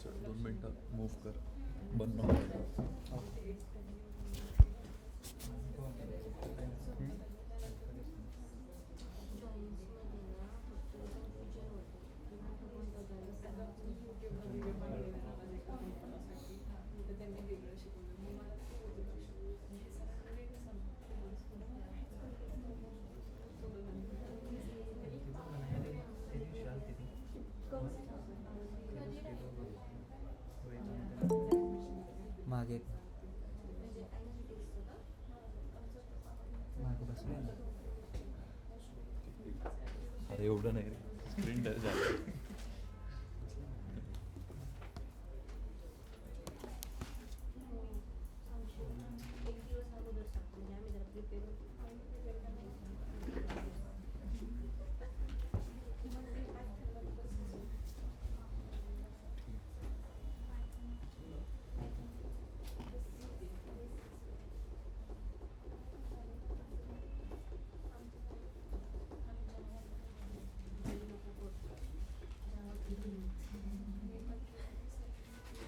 थोडंसं 2 मिनटं मूव्ह कर. बंद नको व्हायला. मागे मागे बसले ना. अरे एवढं नाही रे, स्क्रीन टच झालं.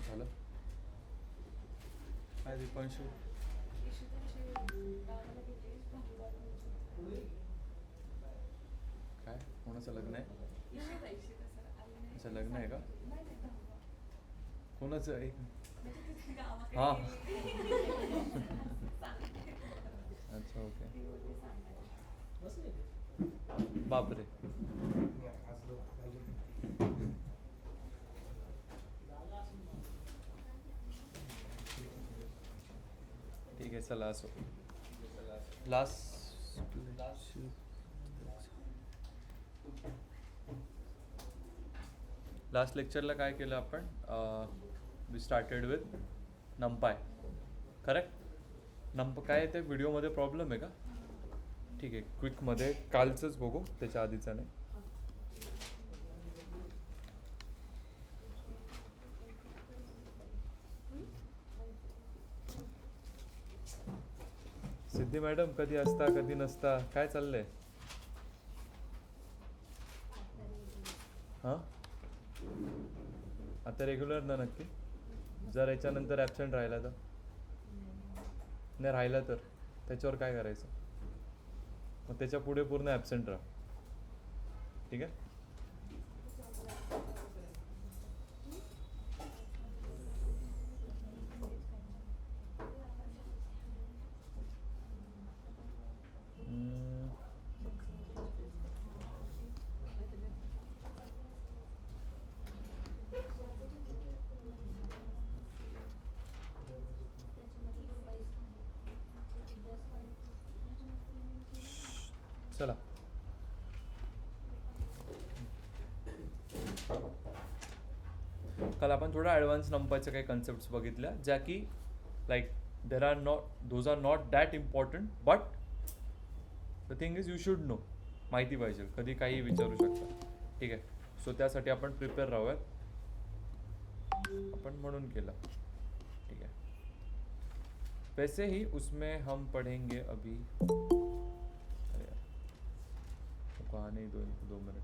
झालं काय दीपांशू? काय कोणाचं लग्न आहे? अच्छा लग्न आहे का? कोणाचं आहे? हां अच्छा ओके. बापरे. ठीक आहे चला असो. लास्ट लेक्चरला काय केलं आपण? We started with NumPy, correct? काय आहे ते व्हिडिओमध्ये प्रॉब्लेम आहे का? ठीक आहे, क्विकमध्ये कालचंच बघू, त्याच्या आधीचं नाही. सिद्धी मॅडम कधी असता कधी नसता, काय चाललंय? हां आता रेग्युलर ना नक्की? जर याच्यानंतर ॲबसेंट राहिला तर? नाही राहिला तर त्याच्यावर काय करायचं? मग त्याच्या पुढे पूर्ण ॲबसेंट राहा, ठीक आहे? चला काल आपण थोडा ॲडव्हान्स नंपाच्या काही कन्सेप्ट्स बघितल्या, ज्या की like those are not that important, but the thing is you should know. माहिती पाहिजे, कधी काही विचारू शकता, ठीक आहे? सो त्यासाठी आपण प्रिपेअर राहूयात, अपन म्हणून केलं, ठीक है? वैसे ही उसमें हम पढ़ेंगे अभी, अरे यार कहा नहीं, 2 मिनट.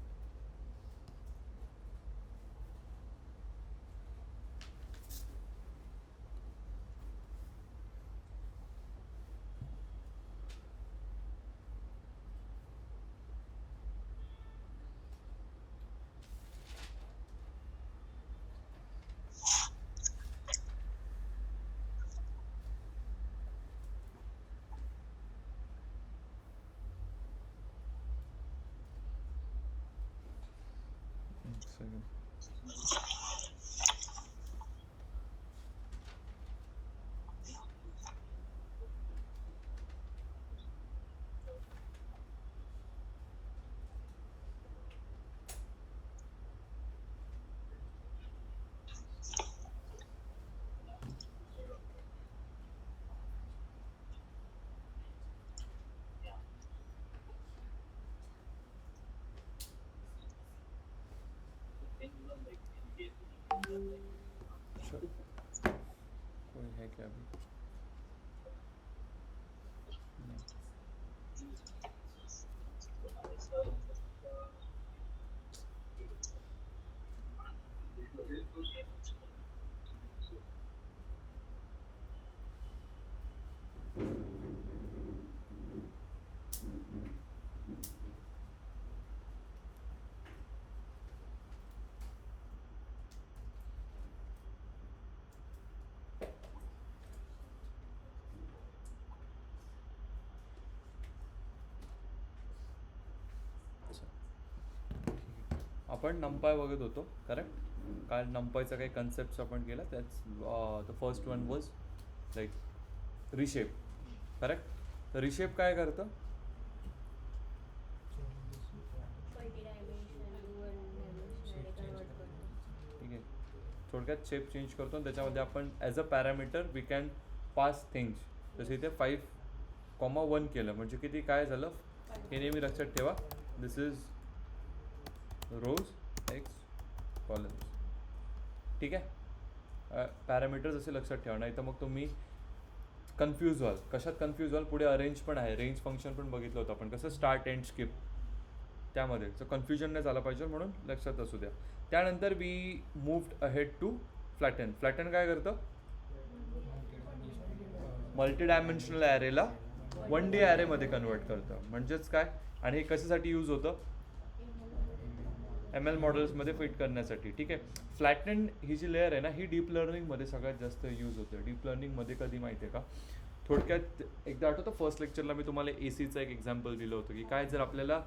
कोई है क्या अभी? आपण नंपाय बघत होतो करेक्ट. काय नंपायचा काही कन्सेप्ट आपण केला त्याच the first one was like रिशेप correct. तर रिशेप काय करतं? ठीक आहे, थोडक्यात शेप चेंज करतो आणि त्याच्यामध्ये आपण as a parameter we can pass things. जसे इथे 5,1 केलं म्हणजे किती काय झालं हे नेहमी लक्षात ठेवा. दिस इज रोज एक्स कॉलम्स. ठीक आहे, पॅरामीटर्स असे लक्षात ठेवा, नाही तर मग तुम्ही कन्फ्यूज व्हाल. कशात कन्फ्यूज व्हाल? पुढे अरेंज पण आहे, रेंज फंक्शन पण बघितलं होतं आपण कसं स्टार्ट एंड स्किप, त्यामध्ये तर कन्फ्युजन नाही झालं पाहिजे म्हणून लक्षात असू द्या. त्यानंतर we moved ahead to flatten. Flatten काय करतं? मल्टी डायमेन्शनल ॲरेला 1D ॲरेमध्ये कन्वर्ट करतं. म्हणजेच काय, आणि हे कशासाठी यूज होतं? ML मॉडेल्समध्ये फिट करण्यासाठी. ठीक आहे, फ्लॅटन ही जी लेअर आहे ना ही डीप लर्निंगमध्ये सगळ्यात जास्त यूज होते. डीप लर्निंगमध्ये कधी माहिती आहे का, थोडक्यात एकदा आठवतं फर्स्ट लेक्चरला मी तुम्हाला ACचं एक एक्झाम्पल दिलं होतं की काय जर आपल्याला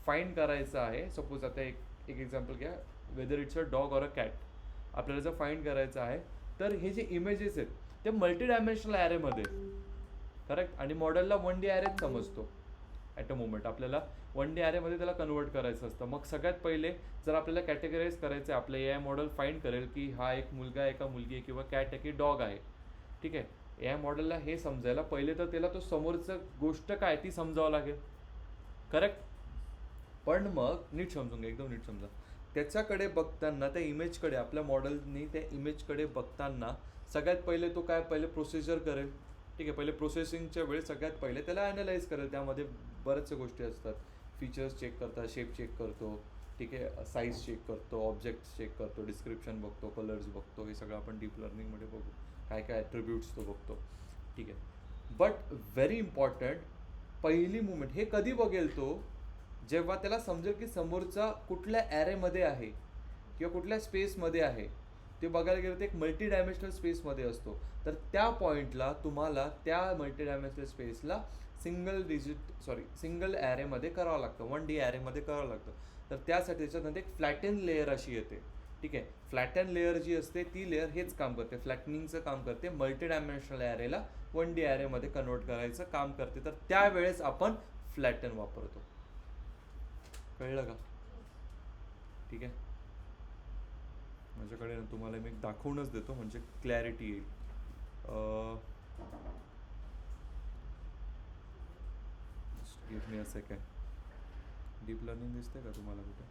फाईंड करायचं आहे, सपोज आता एक एक्झाम्पल घ्या, whether it's a dog or a cat. आपल्याला जर फाईंड करायचं आहे तर हे जे इमेजेस आहेत ते मल्टी डायमेन्शनल ॲरेमध्ये करेक्ट, आणि मॉडेलला 1D ॲरेच समजतो ॲट अ मोमेंट. आपल्याला 1D ॲरेमध्ये त्याला कन्वर्ट करायचं असतं. मग सगळ्यात पहिले जर आपल्याला कॅटेगराईज करायचं आहे, आपलं AI मॉडेल फाईंड करेल की हा एक मुलगा आहे का मुलगी आहे किंवा कॅट आहे की डॉग आहे. ठीक आहे, AI मॉडेलला हे समजायला पहिले तर त्याला तो समोरचं गोष्ट काय ती समजावं लागेल करेक्ट. पण मग नीट समजून घ्या, एकदम नीट समजा. त्याच्याकडे बघताना त्या इमेजकडे आपल्या मॉडेलनी त्या इमेजकडे बघताना सगळ्यात पहिले तो काय पहिले प्रोसिजर करेल. ठीक आहे, पहिले प्रोसेसिंगच्या वेळेस सगळ्यात पहिले त्याला ॲनालाइज करेल. त्यामध्ये बऱ्याचशा गोष्टी असतात, फीचर्स चेक करतात, शेप चेक करतो, ठीक आहे, साईज चेक करतो, ऑब्जेक्ट्स चेक करतो, डिस्क्रिप्शन बघतो, कलर्स बघतो. हे सगळं आपण डीप लर्निंगमध्ये बघू, काय काय ॲट्रिब्यूट्स तो बघतो. ठीक आहे, बट व्हेरी इम्पॉर्टंट पहिली मुवमेंट हे कधी बघेल तो, जेव्हा त्याला समजेल की समोरचा कुठल्या ॲरेमध्ये आहे किंवा कुठल्या स्पेसमध्ये आहे. ते बघायला गेलं तर एक मल्टी डायमेन्शनल स्पेसमध्ये असतो. तर त्या पॉईंटला तुम्हाला त्या मल्टी डायमेन्शनल स्पेसला सिंगल ॲरेमध्ये करावं लागतं, 1D ॲरेमध्ये करावं लागतं. तर त्यासाठी त्याच्यानंतर एक फ्लॅटन लेअर अशी येते. ठीक आहे, फ्लॅटन लेअर जी असते ती लेअर हेच काम करते, फ्लॅटनिंगचं काम करते, मल्टी डायमेन्शनल ॲरेला 1D ॲरेमध्ये कन्वर्ट करायचं काम करते. तर त्यावेळेस आपण फ्लॅटन वापरतो. कळलं का? ठीक आहे, माझ्याकडे ना तुम्हाला मी दाखवूनच देतो म्हणजे क्लॅरिटी येईल. Give me a second. Deep learning दिसते का तुम्हाला कुठे?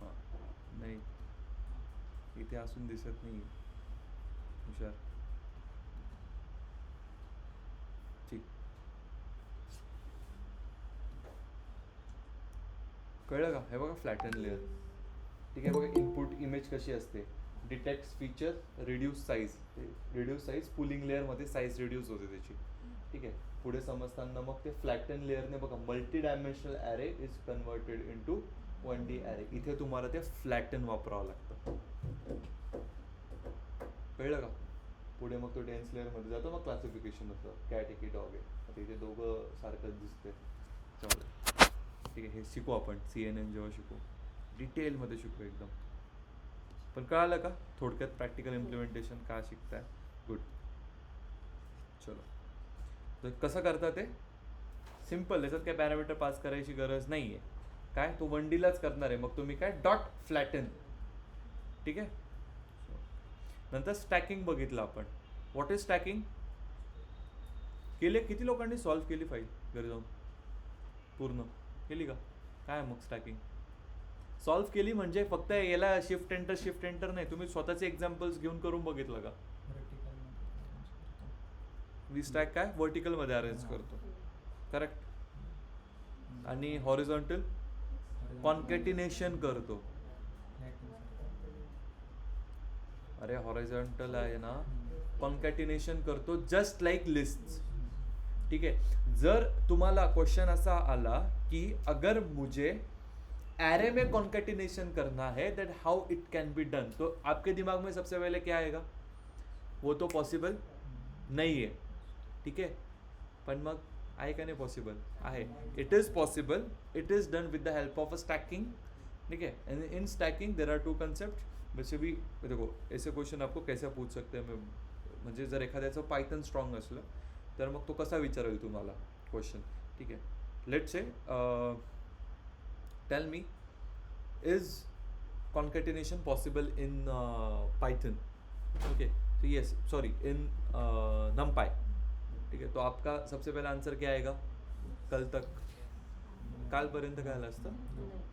हां, नाही इथे असून दिसत नाही. हुशार. ठीक, कळलं का? हे बघा फ्लॅटन लेअर. ठीक आहे, बघा इनपुट इमेज कशी असते, detect feature, reduce size pooling लेअरमध्ये साईज रिड्यूस होते त्याची. ठीक आहे, पुढे समजताना मग ते फ्लॅटन लेअरने बघा multi dimensional array is converted into 1D array. इथे तुम्हाला ते फ्लॅटन वापरावं लागतं. कळलं का? पुढे मग तो डेन्स लेअरमध्ये जातो, मग क्लासिफिकेशन होतं, कॅट आहे की डॉग आहे. आता इथे दोघं सारखंच दिसते. चालेल, ठीक आहे, हे शिकू आपण CNN जेव्हा शिकू डिटेलमध्ये शिकू एकदम. पण कळालं का थोडक्यात प्रॅक्टिकल इम्प्लिमेंटेशन का शिकताय? गुड. चलो, तर कसं करता ते सिम्पल. याच्यात काय पॅरामीटर पास करायची गरज नाही आहे. काय तो 1Dलाच करणार आहे, मग तुम्ही काय डॉट फ्लॅटन. ठीक आहे, नंतर स्टॅकिंग बघितलं आपण. What is stacking? किती लोकांनी सॉल्व्ह केली फाईल घरी जाऊन? पूर्ण केली का? काय मग स्टॅकिंग सॉल्व्ह केली म्हणजे फक्त याला शिफ्ट एंटर नाही, तुम्ही स्वतःचे एक्झाम्पल्स घेऊन करून बघितलं का? वी स्टॅक काय व्हर्टिकलमध्ये अरेंज करतो करेक्ट, आणि हॉरिझॉन्टल कॉन्कॅटिनेशन करतो. अरे हॉरिझॉन्टल आहे ना, कॉन्कॅटिनेशन करतो जस्ट लाईक लिस्ट. ठीक है, जर तुम्हाला क्वेश्चन ऐसा आला कि अगर मुझे एरे में कॉन्कैटिनेशन करना है that how it can be done, तो आपके दिमाग में सबसे पहले क्या आएगा? वो तो पॉसिबल नहीं है. ठीक है, पण मग आहे का नाही पॉसिबल? आहे. It is possible. It is done with the help of a stacking. ठीक है. And in stacking there are two concept. वैसे भी देखो ऐसे क्वेश्चन आपको कैसे पूछ सकते हैं. म्हणजे जर एखाद्याचं पायथन स्ट्रॉंग असलं तर मग तो कसा विचारेल तुम्हाला क्वेश्चन. ठीक आहे. Let say tell me, is concatenation possible in Python? Okay, so yes, sorry, in NumPy. ठीक है. तो आपका सबसे पहला आंसर क्या आएगा? कल तक, कालपर्यंत काय आलं असतं?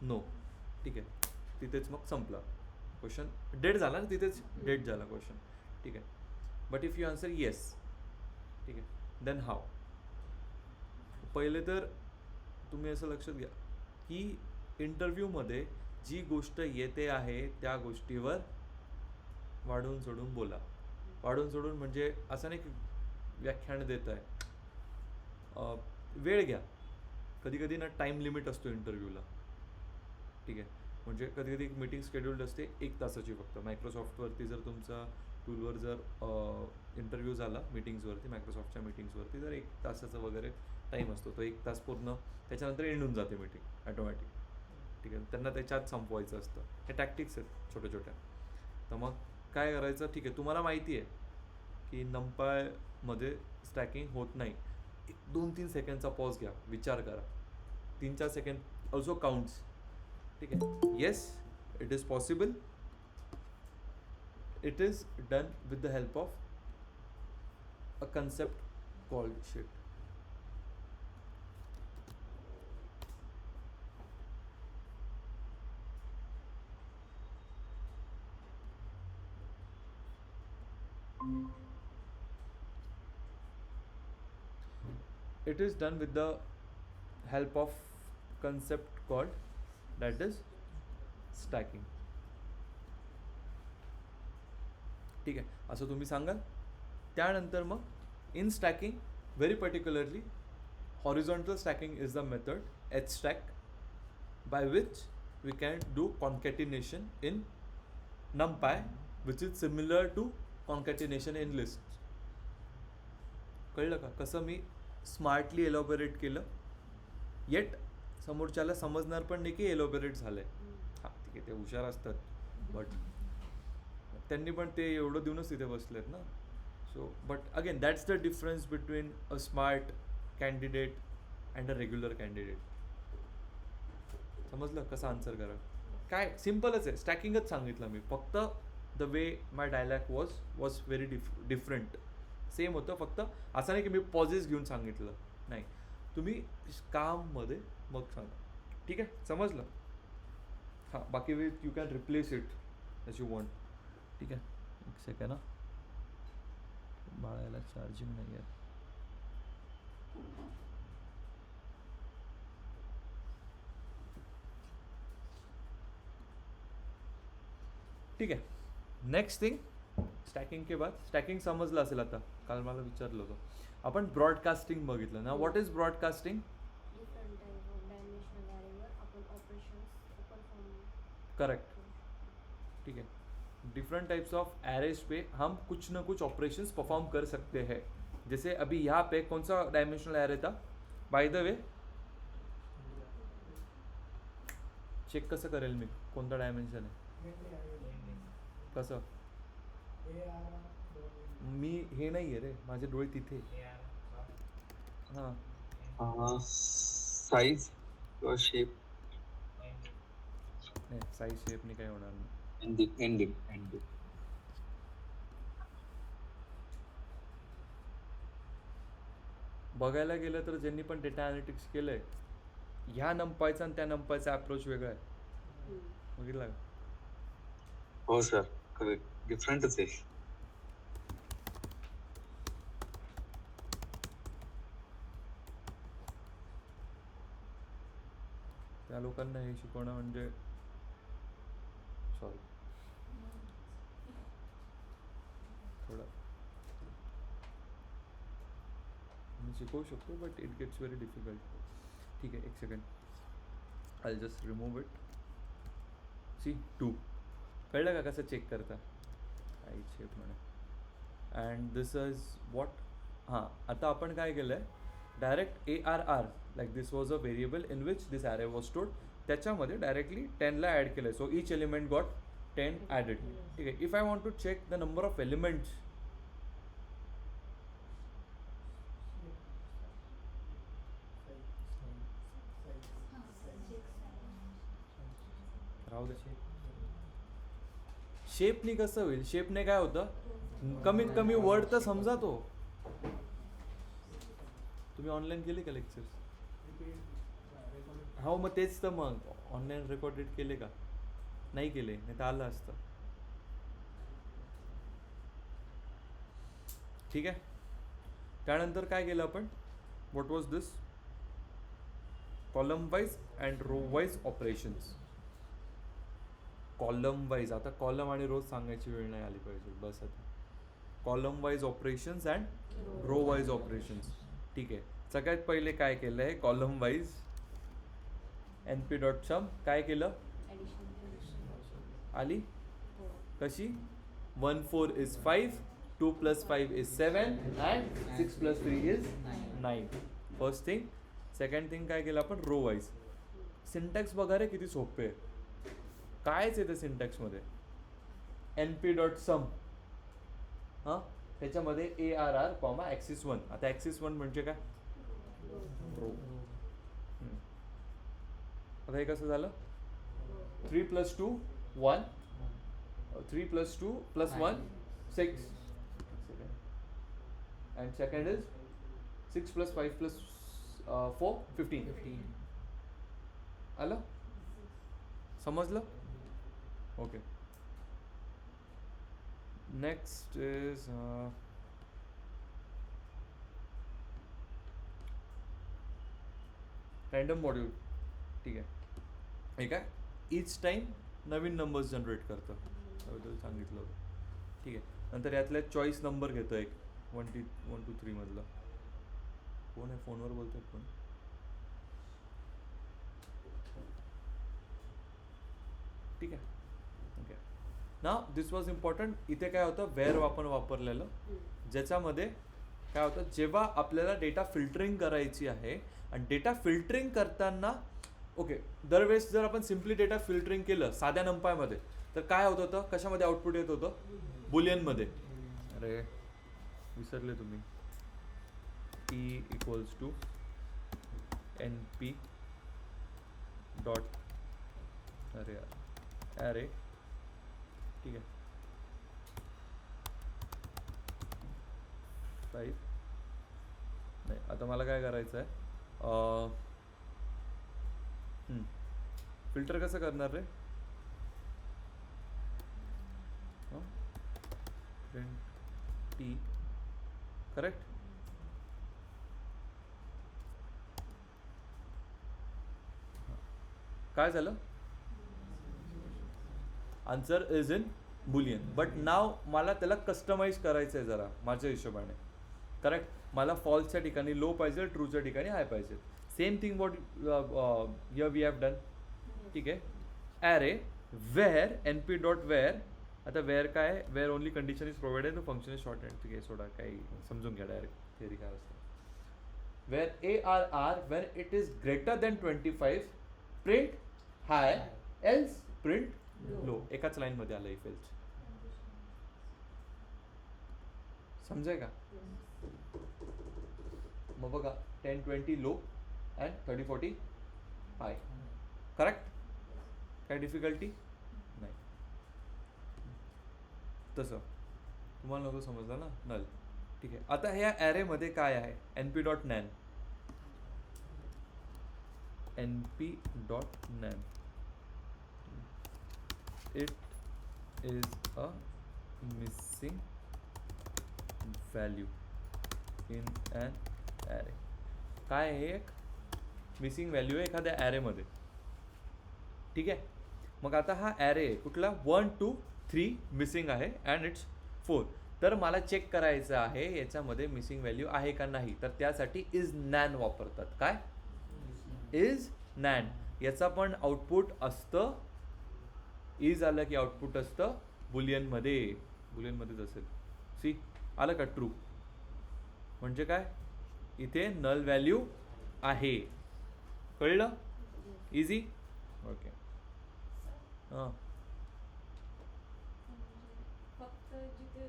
नो. ठीक आहे. तिथेच मग संपला क्वेश्चन. डेड झाला ना, तिथेच डेड झाला क्वेश्चन. ठीक आहे. But if you answer yes, ठीक आहे, देन हाव. पहिले तर तुम्ही असं लक्षात घ्या की इंटरव्ह्यूमध्ये जी गोष्ट येते आहे त्या गोष्टीवर वाढून सोडून बोला. वाढून सोडून म्हणजे असं नाही की व्याख्यान देत आहे. वेळ घ्या. कधी कधी ना टाईम लिमिट असतो इंटरव्ह्यूला. ठीक आहे. म्हणजे कधी कधी एक मीटिंग शेड्यूल्ड असते 1 तासाची फक्त. मायक्रोसॉफ्टवरती जर तुमचा टूलवर जर इंटरव्ह्यू झाला मीटिंग्सवरती, मायक्रोसॉफ्टच्या मीटिंग्सवरती, जर 1 तासाचा वगैरे टाईम असतो, तो 1 तास पूर्ण त्याच्यानंतर एंडून जाते मीटिंग ॲटोमॅटिक. ठीक आहे. त्यांना त्याच्यात संपवायचं असतं. हे टॅक्टिक्स आहेत छोट्या छोट्या. तर मग काय करायचं? ठीक आहे, तुम्हाला माहिती आहे की नंपायमध्ये स्टॅकिंग होत नाही. 2-3 सेकंडचा पॉज घ्या, विचार करा. 3-4 सेकंड ऑल्सो काउंट्स. ठीक आहे. Yes, it is possible. It is done with the help of a concept called shit. It is done with the help of concept called, that is, stacking. ठीक आहे. असं तुम्ही सांगाल. त्यानंतर मग in stacking very particularly horizontal stacking is the method H stack by which we can do concatenation in NumPy, which is similar to concatenation in list. कळलं का कसं मी स्मार्टली एलॉबरेट केलं, येट समोरच्याला समजणार पण नाही की एलॉबरेट झालं आहे. हां, ठीक आहे, ते हुशार असतात, बट त्यांनी पण ते एवढं देऊनच तिथे बसलेत ना. So but again that's the difference between a smart candidate and a regular candidate. समजलं कसं आन्सर करा? काय सिम्पलच आहे. स्टॅकिंगच सांगितलं मी, फक्त the way my dialogue was very different. Same होतं, फक्त असं नाही की मी पॉझेस घेऊन सांगितलं. नाही, तुम्ही काममध्ये मग सांगा. ठीक आहे, समजलं? हां, बाकी way you can replace it as you want. ठीक आहे. एक सेकंड ना, बाळायला चार्जिंग नाही आहे. ठीक आहे. नेक्स्ट थिंग, स्टॅकिंग के बाद, स्टॅकिंग समजलं असेल आता. काल मला विचारलं होतं. आपण ब्रॉडकास्टिंग बघितलं ना. What is broadcasting? Different type of dimensional अरेवर आपण ऑपरेशंस परफॉर्म. करेक्ट. ठीक है. डिफरेंट टाइप्स ऑफ एरेज पे हम कुछ ना कुछ ऑपरेशंस परफॉर्म कर सकते हैं. जैसे अभी यहाँ पे कौन सा डायमेंशनल एरे था? बाय द वे चेक कसं करेल मी कोणता डायमेन्शन आहे? कसं? मी हे नाही आहे रे, माझे डोळे तिथे. हां, साईज किंवा शेप. नाही, साईज शेपनी काही होणार नाही. एंडिंग. बघायला गेलं तर ज्यांनी पण डेटा अनालिटिक्स केलंय, ह्या नंपायचा आणि त्या नंपायचा अप्रोच वेगळा आहे. बघितला का? हो सर, करेक्ट, डिफरंटच आहे. त्या लोकांना हे शिकवणं म्हणजे सॉरी थोडं मी शिकवू शकतो, but it gets very difficult. ठीक आहे, एक second, I just remove it. See 2 कळलं का कसं चेक करता? आय शेप म्हणा. And this is what. हां, आता आपण काय केलं आहे direct ARR like this was a variable in which this array was stored, त्याच्यामध्ये डायरेक्टली 10ला ॲड केलं आहे. So each element got 10 added. ठीक आहे. If I want to check the number of elements, राहू दे. शेपनी कसं होईल, शेपने काय होतं, कमीत कमी वर्ड तर समजा तो. तुम्ही ऑनलाईन केले का लेक्चर्स? हो मग तेच तर, मग ऑनलाईन रेकॉर्डेड केले का? नाही केले, नाही तर आलं असतं. ठीक आहे. त्यानंतर काय केलं आपण, what was this, column wise and row wise operations. Column wise, आता कॉलम आणि रोज सांगायची वेळ नाही आली पाहिजे, बस आता. Column wise operations and row wise operations. ठीक आहे. सगळ्यात पहिले काय केलं आहे, column wise NP dot sum काय केलं, आली कशी, 1 4 is 5, 2 plus 5 is 7 and 6 plus 3 is 9. First thing. Second thing काय केलं आपण, रो वाईज. सिंटॅक्स बघा रे किती सोपे आहे. कायच येतं सिंटॅक्समध्ये, NP डॉट सम, हां त्याच्यामध्ये ARR कॉमा ॲक्सिस 1. आता ॲक्सिस 1 म्हणजे काय, रो. आता हे कसं झालं, 3 plus 2 1, 3 plus 2 plus 1 6, and second is 6 plus 5 plus 4 15. आलं, समजलं. Okay. Next is random module. ठीक आहे. हे काय, इच टाईम नवीन नंबर्स जनरेट करतं, त्याबद्दल सांगितलं होतं. ठीक आहे. नंतर यातल्या चॉईस नंबर घेतो एक 1 2 3 मधलं. कोण आहे फोनवर बोलतोय कोण? ठीक आहे. Okay. Now this was important. इथे काय होतं, वेअर आपण वापरलेलं, ज्याच्यामध्ये काय होतं, जेव्हा आपल्याला डेटा फिल्टरिंग करायची आहे आणि डेटा फिल्टरिंग करताना, ओके, दरवेळेस जर आपण सिम्पली डेटा फिल्टरिंग केलं साध्या नंपायमध्ये, तर काय होत होतं, कशामध्ये आउटपुट येत होतं, बुलियनमध्ये. अरे विसरले तुम्ही, T equals to NP dot array. ठीक आहे. 5 नाही, आता मला काय करायचं आहे, फिल्टर कसं करणार रे, T करेक्ट. काय झालं, answer is in Boolean. But now मला त्याला कस्टमाइज करायचं आहे जरा माझ्या हिशोबाने. करेक्ट. मला फॉल्सच्या ठिकाणी लो पाहिजे, ट्रूच्या ठिकाणी हाय पाहिजे. Same thing what here we have done. ठीक आहे. Array where NP dot where. आता वेअर काय आहे, where only condition is provided, function is shorthand. ठीक आहे, सोडा काही समजून घ्या डायरेक्ट थेरी काय असतं. Where ARR where it is greater than 25 print high, else print low. एकाच लाईन मध्ये आलं इफ एल्स. समजाय का. मग बघा 10 20 लो अँड 30 40 हाय. करेक्ट. काय डिफिकल्टी नाही. तसं तुम्हाला नव्हतं समजलं ना, नल. ठीक आहे. आता ह्या ॲरेमध्ये काय आहे, NP dot नॅन. NP dot नॅन it is a missing value in an array. काय आहे, एक मिसिंग व्हॅल्यू आहे एखाद्या ॲरेमध्ये. ठीक आहे. मग आता हा ॲरे कुठला, 1 2 3 मिसिंग आहे अँड इट्स 4. तर मला चेक करायचं आहे याच्यामध्ये मिसिंग व्हॅल्यू आहे का नाही, तर त्यासाठी इज नॅन वापरतात. काय, इज नॅन. याचा पण आउटपुट असतं, इज आलं की आउटपुट असतं बुलियनमध्येच असेल. सी आलं का, ट्रू म्हणजे काय, इथे नल व्हॅल्यू आहे. कळलं? इझी. ओके. हां फक्त जिथे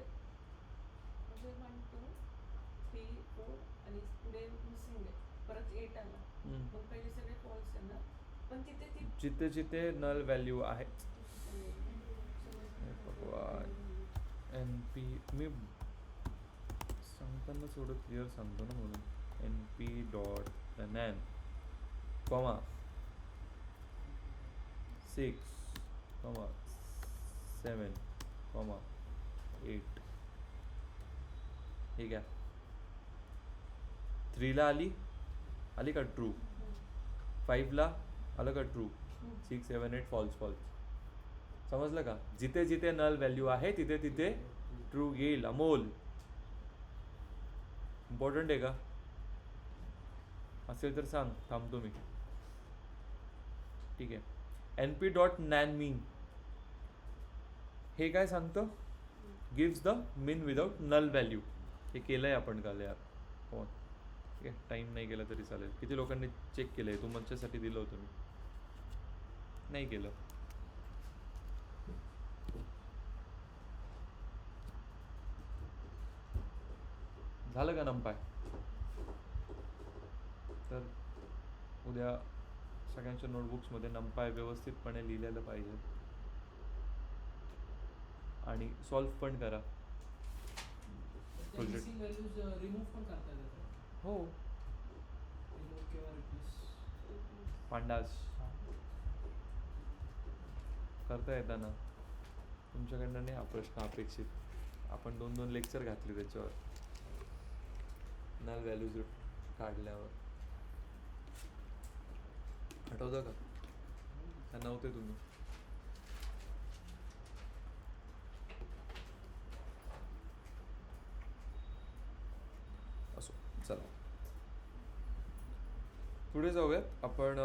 म्हणजे 1 2 3 4 आणि पुढे मिसिंग आहे, परत 8 आला, मग पहिले सगळे फॉल्स येणार, पण तिथे ती जिथे जिथे नल व्हॅल्यू आहे. एन पी मी सांगताना थोडं क्लिअर सांगतो ना म्हणून. N P dot N N comma 6 comma 7 comma 8. ठीक आहे. 3ला आली का ट्रू. 5ला आलं का ट्रू. 6 7 8 false false. समजलं का? जिथे जिथे नल व्हॅल्यू आहे तिथे तिथे ट्रू येईल. अमोल, इम्पॉर्टंट आहे का? असेल तर सांग, थांबतो मी. ठीक आहे. N P dot nan mean हे काय सांगतं? Gives the mean without null value. हे केलंय आपण काल यार. हो ठीक आहे. टाईम नाही गेला तरी चालेल. किती लोकांनी चेक केलंय? तुमच्यासाठी दिलं होतं मी. नाही केलं. झालं का नंपाय? तर उद्या सगळ्यांच्या नोटबुक्समध्ये नंपाय व्यवस्थितपणे लिहिलेलं पाहिजे आणि सॉल्व पण करा. प्रोजेक्ट मिसिंग व्हॅल्यूज रिमूव्ह पण करता येतात. हो. रिमूव्ह किंवा रिप्लेस. पांडास करता येताना तुमच्याकडनं नाही हा प्रश्न अपेक्षित. आपण 2-2 लेक्चर घातले त्याच्यावर नल व्हॅल्यूज काढल्यावर. आठवतं का? का नव्हते तुम्ही? असो चला पुढे जाऊयात आपण.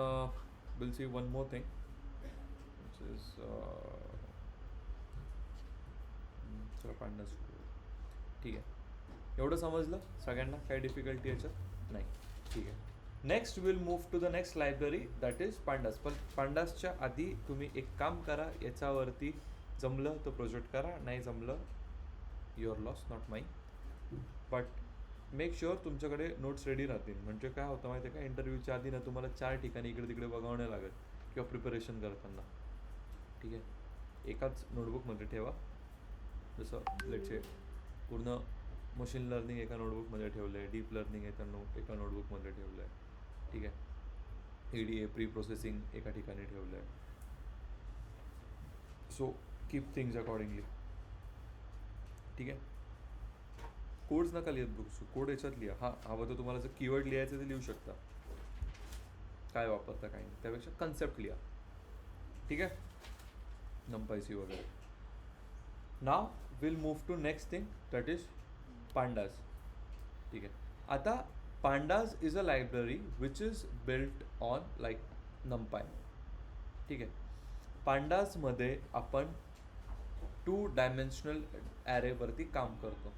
Will see one more thing which is चला पांडास. ठीक आहे. एवढं समजलं सगळ्यांना? काही डिफिकल्टी याच्यात नाही? ठीक आहे. Next will move to the next library that is pandas. पण पांडासच्या आधी तुम्ही एक काम करा. याच्यावरती जमलं तर प्रोजेक्ट करा, नाही जमलं your loss, not my. But make sure तुमच्याकडे नोट्स रेडी राहतील. म्हणजे काय होतं माहिती आहे का, इंटरव्ह्यूच्या आधी ना तुम्हाला 4 ठिकाणी इकडे तिकडे बघावं नाही लागेल किंवा प्रिपरेशन करताना. ठीक आहे. एकाच नोटबुकमध्ये ठेवा. जसं लेट्स से पूर्ण मशीन लर्निंग एका नोटबुकमध्ये ठेवलं आहे, डीप लर्निंग एका नोटबुकमध्ये ठेवलं आहे. ठीक आहे. EDA प्री प्रोसेसिंग एका ठिकाणी ठेवलं आहे. So keep things accordingly. ठीक आहे. कोड्स नका लिहित बुक्स. कोड याच्यात लिहा. हां हवं तर तुम्हाला जर कीवर्ड लिहायचं तर लिहू शकता, काय वापरता काय नाही. त्यापेक्षा कन्सेप्ट लिहा. ठीक आहे. नंपायसी वगैरे. Now will move to next thing that is pandas. ठीक आहे. आता pandas is a library which is built on like NumPy. ठीक आहे. पांडासमध्ये आपण 2 डायमेन्शनल ॲरेवरती काम करतो.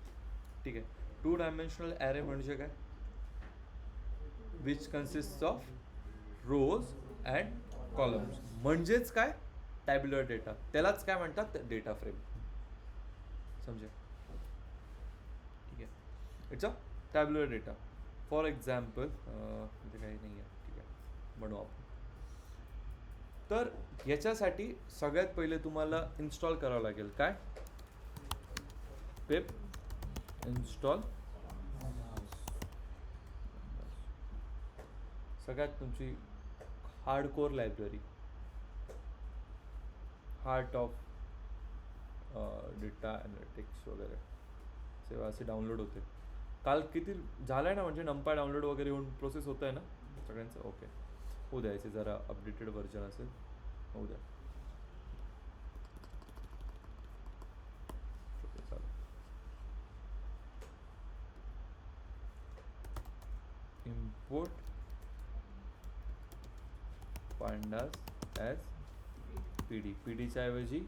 ठीक आहे. 2 डायमेन्शनल ॲरे म्हणजे काय? Which consist of rose and columns. म्हणजेच काय? Tabular data. त्यालाच काय म्हणतात? Data frame. समजा. ठीक आहे. It's a tabular data. For example इथे काही नाही आहे. ठीक आहे. बनवू आपण. तर याच्यासाठी सगळ्यात पहिले तुम्हाला इन्स्टॉल करावं लागेल काय? पिप इन्स्टॉल. सगळ्यात तुमची hardcore library, heart of data analytics वगैरे सेवा असे डाउनलोड होते. काल किती झालं आहे ना, म्हणजे नंपाय डाउनलोड वगैरे होऊन प्रोसेस होत आहे ना सगळ्यांचं? ओके. होऊ द्यायचे जरा अपडेटेड व्हर्जन असेल होऊ द्या. चालेल. Import pandas as PD. PDच्या ऐवजी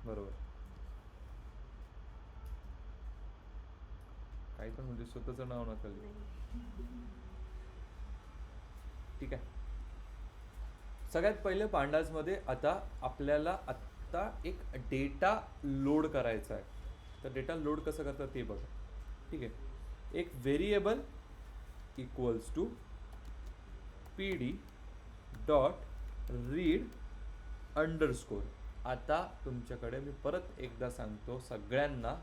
बरोबर काही पण म्हणजे स्वतःचं नाव नका लिहू. नाही. ठीक आहे. सगळ्यात पहिले पांडाजमध्ये आता आपल्याला आत्ता एक डेटा लोड करायचा आहे. तर डेटा लोड कसं करतात ते बघा. ठीक आहे. एक variable equals to PD dot read underscore. आता तुमच्याकडे मी परत एकदा सांगतो सगळ्यांना,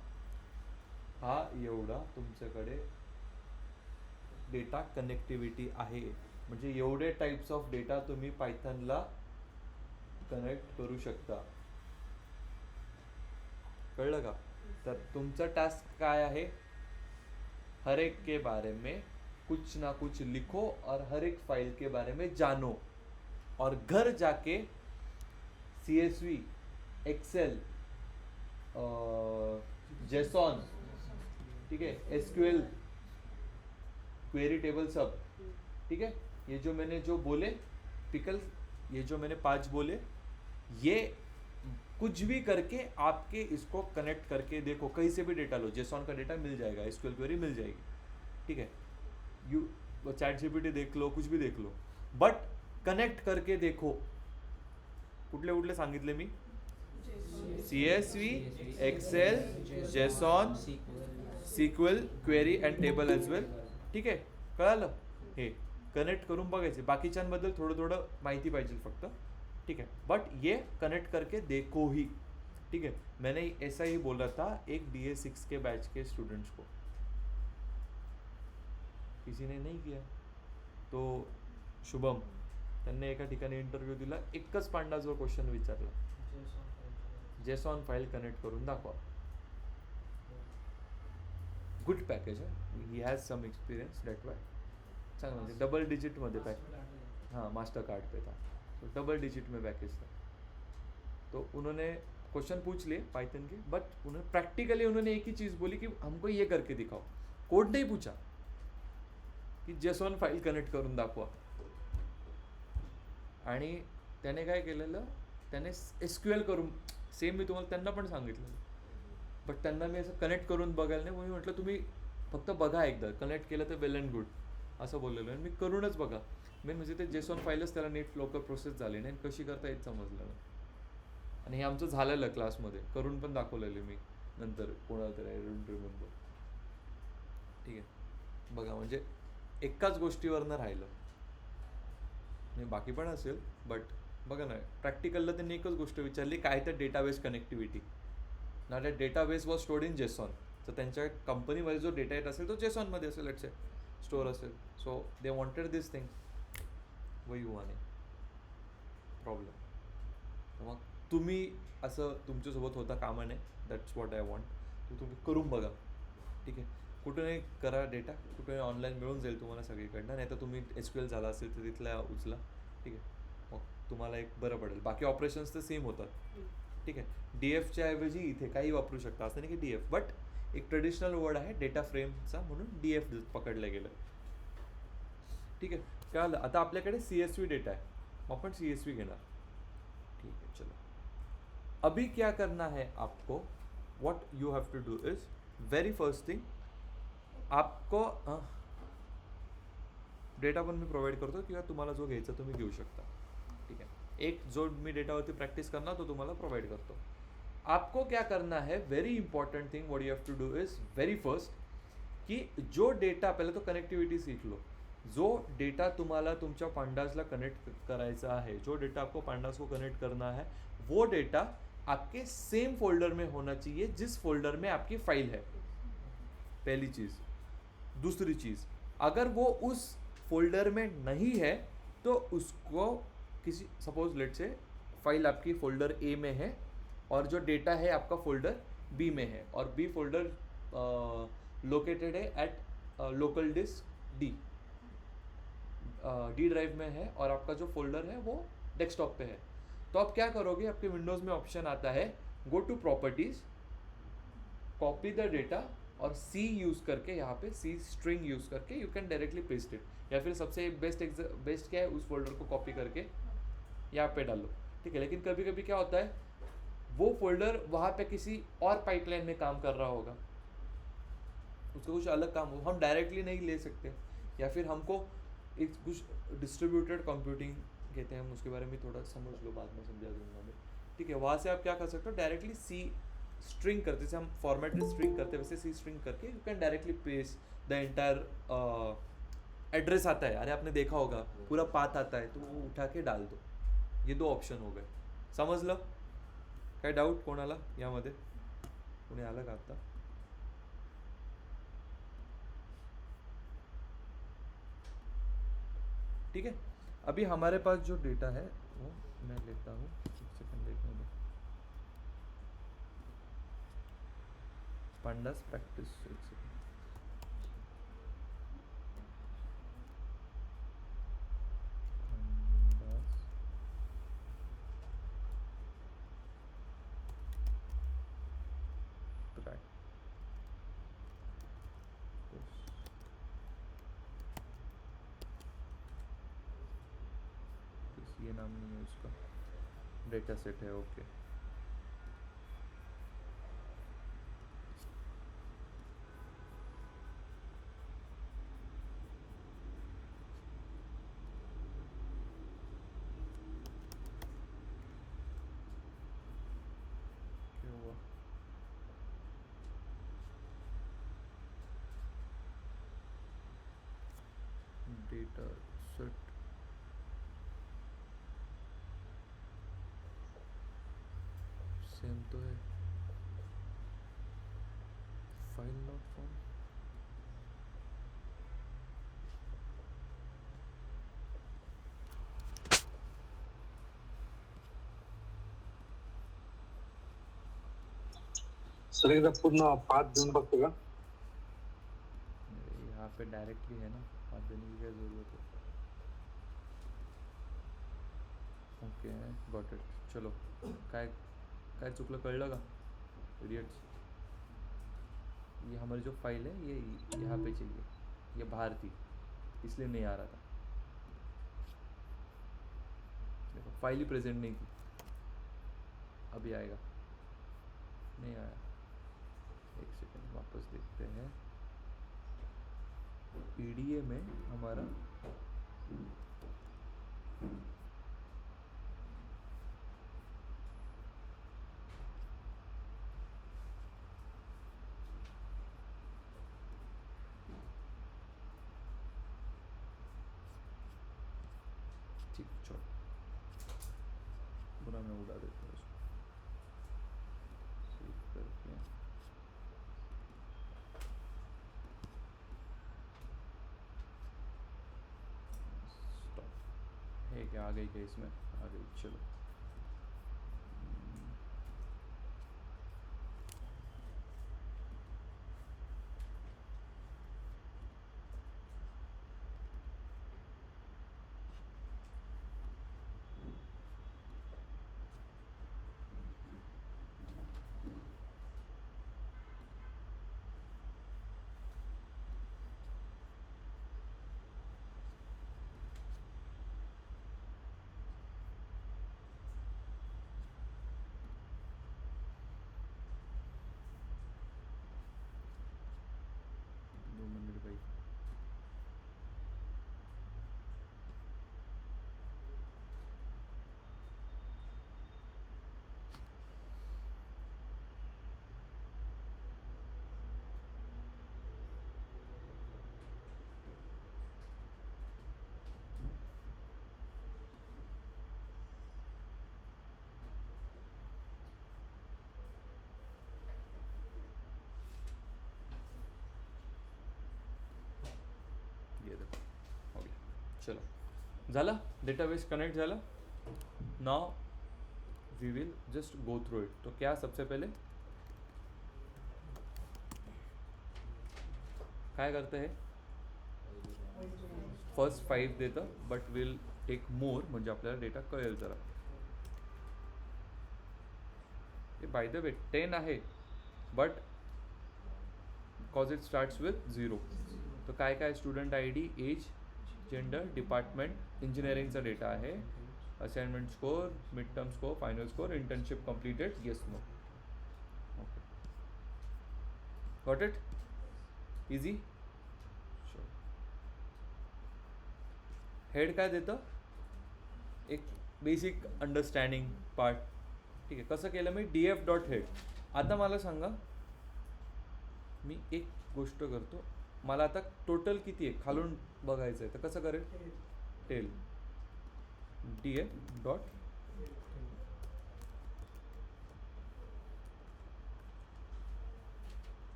हा एवढा तुमच्याकडे डेटा कनेक्टिव्हिटी आहे. म्हणजे एवढे टाईप्स ऑफ डेटा तुम्ही पायथनला कनेक्ट करू शकता. कळलं का? तर तुमचा टास्क काय आहे? हर एक के बारे में कुछ ना कुछ लिखो और हर एक फाइल के बारे में जानो और घर जाके CSV, एक्सेल, जेसॉन, ठीक है, SQL, क्वेरी टेबल सब, ठीक है. ये जो मैंने जो बोले पिकल, ये जो मैंने 5 बोले, ये कुछ भी करके आपके इसको कनेक्ट करके देखो. कहीं से भी डेटा लो, जेसॉन का डेटा मिल जाएगा, SQL क्वेरी मिल जाएगी. ठीक है. यू ChatGPT देख लो, कुछ भी देख लो, बट कनेक्ट करके देखो. कुठले कुठले सांगितले मी? CSV, Excel, JSON, SQL query and table as well. ठीक आहे. कळालं? हे कनेक्ट करून बघायचे. बाकीच्यांबद्दल थोडं थोडं माहिती पाहिजे फक्त. ठीक है. बट ये कनेक्ट करके देखो ही. ठीक है. मैंने ऐसा ही बोला था एक DA6 के बैच के स्टूडेंट्स को, किसी ने नहीं किया. तो शुभम, त्यांनी एका ठिकाणी इंटरव्ह्यू दिला, एकच पांडाजवर क्वेश्चन विचारला, जेसॉन फाईल कनेक्ट करून दाखवा. गुड पॅकेज आहे. He has some experience that why. चांगलं म्हणजे डबल डिजिटमध्ये पॅकेज. हाँ, मास्टर कार्ड पे था, तो डबल डिजिट में पैकेज था. तो उन्होंने क्वेश्चन पूछ लिए पाइथन के, बट उन्होंने प्रैक्टिकली उन्होंने एक ही चीज़ बोली कि हमको ये करके दिखाओ. कोड नहीं पूछा की जेसॉन फाईल कनेक्ट करून दाखवा. आणि त्याने काय केलेलं, त्याने SQL करून, सेम मी तुम्हाला त्यांना पण सांगितलं, बट त्यांना मी असं कनेक्ट करून बघायला नाही. म्हणून म्हटलं तुम्ही फक्त बघा एकदा, कनेक्ट केलं तर वेल अँड गुड असं बोललेलं. आणि मी करूनच बघा. मेन म्हणजे ते जेसॉन फाईलच त्याला नीट लवकर प्रोसेस झाली नाही, कशी करता येत समजलं नाही. आणि हे आमचं झालेलं क्लासमध्ये, करून पण दाखवलेलं मी नंतर कोणाला तरी, आय डोंट रिमेंबर. ठीक आहे. बघा म्हणजे एकाच गोष्टीवरनं राहिलं, नाही बाकी पण असेल, बट बघा ना, प्रॅक्टिकलला त्यांनी एकच गोष्ट विचारली, काय तर डेटाबेस कनेक्टिव्हिटी. ना that database was stored in JSON. तर त्यांच्या कंपनीमध्ये जो डेटा येत असेल तो जेसॉनमध्ये असेल, लेट्स से स्टोअर असेल. So they wanted this thing. वही हुआ नाही प्रॉब्लेम. मग तुम्ही असं तुमच्यासोबत होता कामा नये. That's what I want. तुम्ही करून बघा. ठीक आहे. कुठूनही करा डेटा, कुठूनही ऑनलाईन मिळून जाईल तुम्हाला सगळीकडनं. नाही तर तुम्ही SQL झाला असेल तर तिथला उचला. ठीक आहे. मग तुम्हाला एक बरं पडेल. बाकी ऑपरेशन्स तर सेम होतात. ठीक आहे. DFच्या ऐवजी इथे काही वापरू शकता, असं नाही की DF, बट एक ट्रेडिशनल वर्ड आहे डेटा फ्रेमचा, म्हणून DF पकडलं गेलं. ठीक आहे. कळलं? आता आपल्याकडे CSV डेटा आहे, मग आपण CSV घेणार. ठीक है, चलो. अभी क्या करना है आपको, what you have to do is, very first thing आपको डेटा पण मी प्रोव्हाइड करतो किंवा तुम्हाला जो घ्यायचा तुम्ही घेऊ शकता. ठीक आहे. एक जो मी डेटावरती प्रॅक्टिस करणार तो तुम्हाला प्रोव्हाइड करतो. आपको क्या करना है, very important thing what you have to do is, very first, कि जो डेटा, पहले तो कनेक्टिविटी सीख लो. जो डेटा तुम्हाला तुमच्या पांडासला कनेक्ट करायचा है, जो डेटा आपको पांडास को कनेक्ट करना है, वो डेटा आपके सेम फोल्डर में होना चाहिए जिस फोल्डर में आपकी फाइल है. पहली चीज़. दूसरी चीज़, अगर वो उस फोल्डर में नहीं है तो उसको किसी, सपोज लेट से फाइल आपकी फोल्डर A में है और जो डेटा है आपका फोल्डर B में है, और B फोल्डर लोकेटेड है at local disk D drive में है, और आपका जो फोल्डर है वो डेस्कटॉप पे है. तो आप क्या करोगे, आपके विंडोज़ में ऑप्शन आता है, go to properties, copy the data, और C यूज़ करके, यहाँ पे C स्ट्रिंग यूज़ करके you can directly paste it. या फिर सबसे बेस्ट क्या है, उस फोल्डर को कॉपी करके यहाँ पे डालो. ठीक है. लेकिन कभी कभी क्या होता है, वो फोल्डर वहाँ पे किसी और पाइपलाइन में काम कर रहा होगा, उसका कुछ अलग काम हो, हम डायरेक्टली नहीं ले सकते, या फिर हमको एक कुछ डिस्ट्रीब्यूटेड कंप्यूटिंग कहते हैं हम, उसके बारे में थोड़ा समझ लो, बाद में समझा दूंगा मैं, ठीक है। वहाँ से आप क्या कर सकते हो, डायरेक्टली सी स्ट्रिंग करते, जैसे हम फॉर्मेटेड स्ट्रिंग करते हैं वैसे सी स्ट्रिंग करके you can directly paste the entire address आता है, अरे आपने देखा होगा पूरा पाथ आता है, तो वो उठा के डाल दो। ये दो ऑप्शन हो गए, समजलं? काय डाऊट कोणाला यामध्ये? कोणी आलं का आता? ठीक है, अभी हमारे पास जो डेटा है वो मैं लेता हूँ, एक सेकंड देखने दो। पांडास प्रैक्टिस, एक सेकंड। पांडास प्रैक्टिस, ये नाम नहीं है उसका, डेटा सेट है, ओके। क्या हुआ? डेटा सेट सेम तो है, फाइल नॉट फाउंड। सर एकदा पूर्ण पाथ देऊन बघतो का? यहाँ पे डायरेक्टली है ना, हाथ देने की क्या ज़रूरत है? Okay, got it. चलो, काय काय चुकलं कळलं का इडियट्स? ये हमारी जो फाइल है ये यहाँ पे चाहिए, ये बाहर थी इसलिए नहीं आ रहा था। देखो फाइल ही प्रेजेंट नहीं थी, अभी आएगा, नहीं आया। एक सेकंड वापस देखते हैं, पीडीए में हमारा ठीक, चलो पूरा मैं उड़ा देता हूँ इसको, सेव करके स्टॉप। है क्या, आ गई क्या इसमें? आ गई, चलो। दो मिनट भाई। ये देखो हो गया, चलो झाला, डेटाबेस कनेक्ट झाला। Now we will just go through it. तो क्या सबसे पहले काय करते हैं, फर्स्ट 5 देतं, बट विल टेक मोर, म्हणजे आपल्याला डेटा कळेल जरा। हे बाय द वे 10 आहे, but because it starts with 0, तो काय काय student I D, age, gender, department, इंजिनिअरिंगचा डेटा आहे, assignment score, mid term score, final score, internship completed, yes no, okay, got it. Easy. Head काय देतं, एक basic understanding part. ठीक आहे, कसं केलं मी, डी एफ डॉट हेड. आता मला सांगा, मी एक गोष्ट करतो, मला आता टोटल किती आहे खालून बघायचं आहे, तर कसं करेल, टेल डी एफ डॉट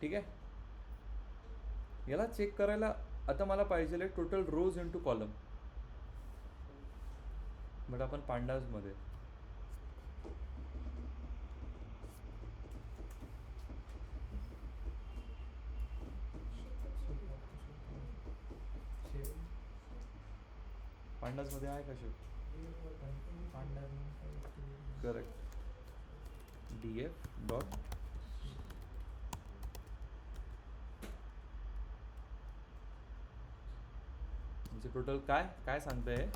ठीक आहे. याला चेक करायला आता मला पाहिजे total rows into column, but आपण पांडाजमध्ये पांडाजमध्ये आहे का शेवट, करेक्ट, डी एफ डॉट म्हणजे टोटल काय काय सांगतंय,